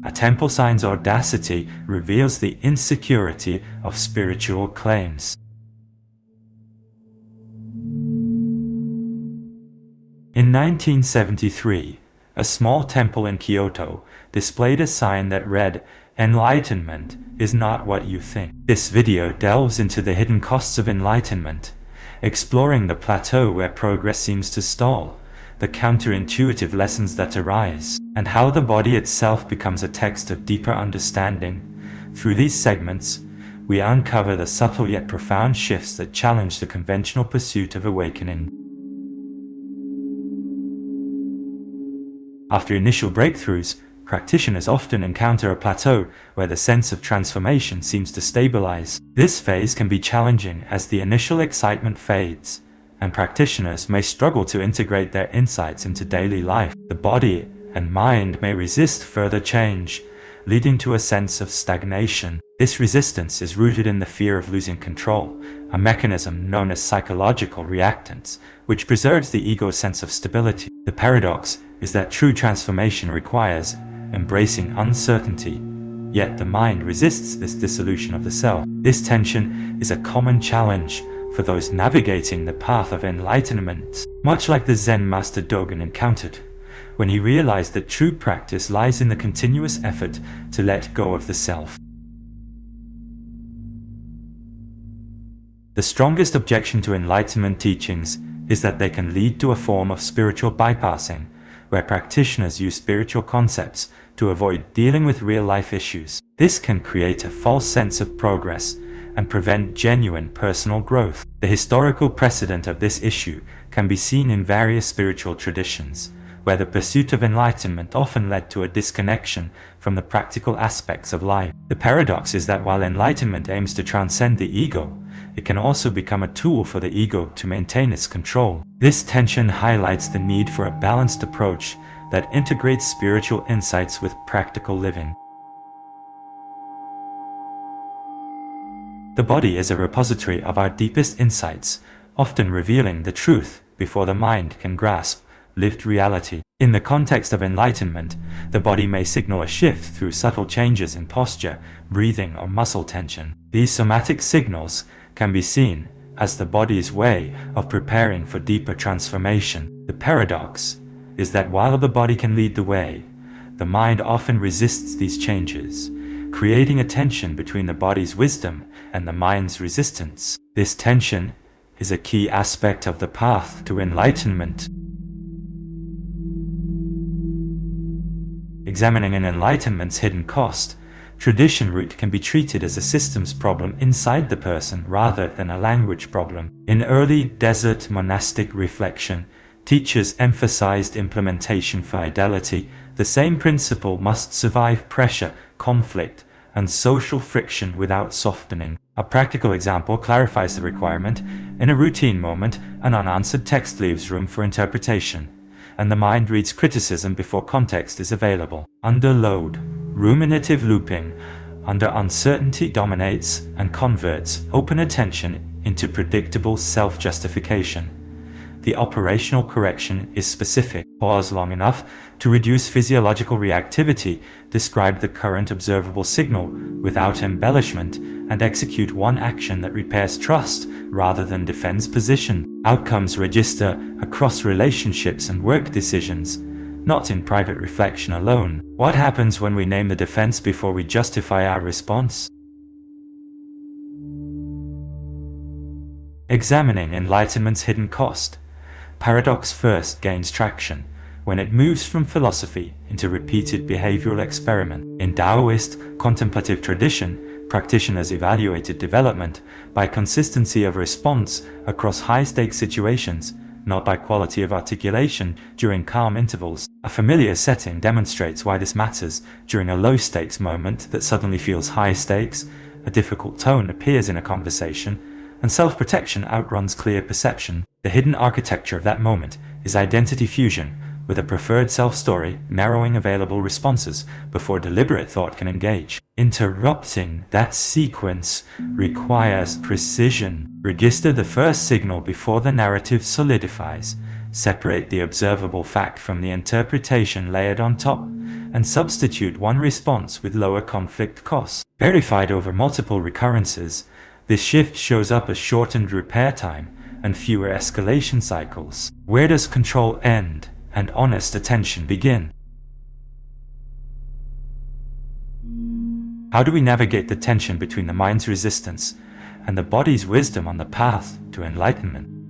A temple sign's audacity reveals the insecurity of spiritual claims. In 1973, a small temple in Kyoto displayed a sign that read, "Enlightenment is not what you think." This video delves into the hidden costs of enlightenment, exploring the plateau where progress seems to stall, the counterintuitive lessons that arise, and how the body itself becomes a text of deeper understanding. Through these segments, we uncover the subtle yet profound shifts that challenge the conventional pursuit of awakening. After initial breakthroughs, practitioners often encounter a plateau where the sense of transformation seems to stabilize. This phase can be challenging as the initial excitement fades, and practitioners may struggle to integrate their insights into daily life. The body and mind may resist further change, leading to a sense of stagnation. This resistance is rooted in the fear of losing control, a mechanism known as psychological reactance, which preserves the ego's sense of stability. The paradox is that true transformation requires embracing uncertainty, yet the mind resists this dissolution of the self. This tension is a common challenge for those navigating the path of enlightenment, much like the Zen master Dogen encountered when he realized that true practice lies in the continuous effort to let go of the self. The strongest objection to enlightenment teachings is that they can lead to a form of spiritual bypassing, where practitioners use spiritual concepts to avoid dealing with real-life issues. This can create a false sense of progress and prevent genuine personal growth. The historical precedent of this issue can be seen in various spiritual traditions, where the pursuit of enlightenment often led to a disconnection from the practical aspects of life. The paradox is that while enlightenment aims to transcend the ego, it can also become a tool for the ego to maintain its control. This tension highlights the need for a balanced approach that integrates spiritual insights with practical living. The body is a repository of our deepest insights, often revealing the truth before the mind can grasp lived reality. In the context of enlightenment, the body may signal a shift through subtle changes in posture, breathing, or muscle tension. These somatic signals can be seen as the body's way of preparing for deeper transformation. The paradox is that while the body can lead the way, the mind often resists these changes, creating a tension between the body's wisdom and the mind's resistance. This tension is a key aspect of the path to enlightenment. Examining an enlightenment's hidden cost, tradition root can be treated as a systems problem inside the person rather than a language problem. In early desert monastic reflection, teachers emphasized implementation fidelity. The same principle must survive pressure, conflict, and social friction without softening. A practical example clarifies the requirement. In a routine moment, an unanswered text leaves room for interpretation, and the mind reads criticism before context is available. Under load, ruminative looping under uncertainty dominates and converts open attention into predictable self-justification. The operational correction is specific. Pause long enough to reduce physiological reactivity, describe the current observable signal without embellishment, and execute one action that repairs trust rather than defends position. Outcomes register across relationships and work decisions, not in private reflection alone. What happens when we name the defense before we justify our response? Examining enlightenment's hidden cost. Paradox first gains traction when it moves from philosophy into repeated behavioral experiment. In Taoist contemplative tradition, practitioners evaluated development by consistency of response across high-stakes situations, not by quality of articulation during calm intervals. A familiar setting demonstrates why this matters. During a low-stakes moment that suddenly feels high-stakes, a difficult tone appears in a conversation, and self-protection outruns clear perception. The hidden architecture of that moment is identity fusion, with a preferred self-story narrowing available responses before deliberate thought can engage. Interrupting that sequence requires precision. Register the first signal before the narrative solidifies. Separate the observable fact from the interpretation layered on top, and substitute one response with lower conflict costs. Verified over multiple recurrences, this shift shows up as shortened repair time and fewer escalation cycles. Where does control end and honest attention begin? How do we navigate the tension between the mind's resistance and the body's wisdom on the path to enlightenment?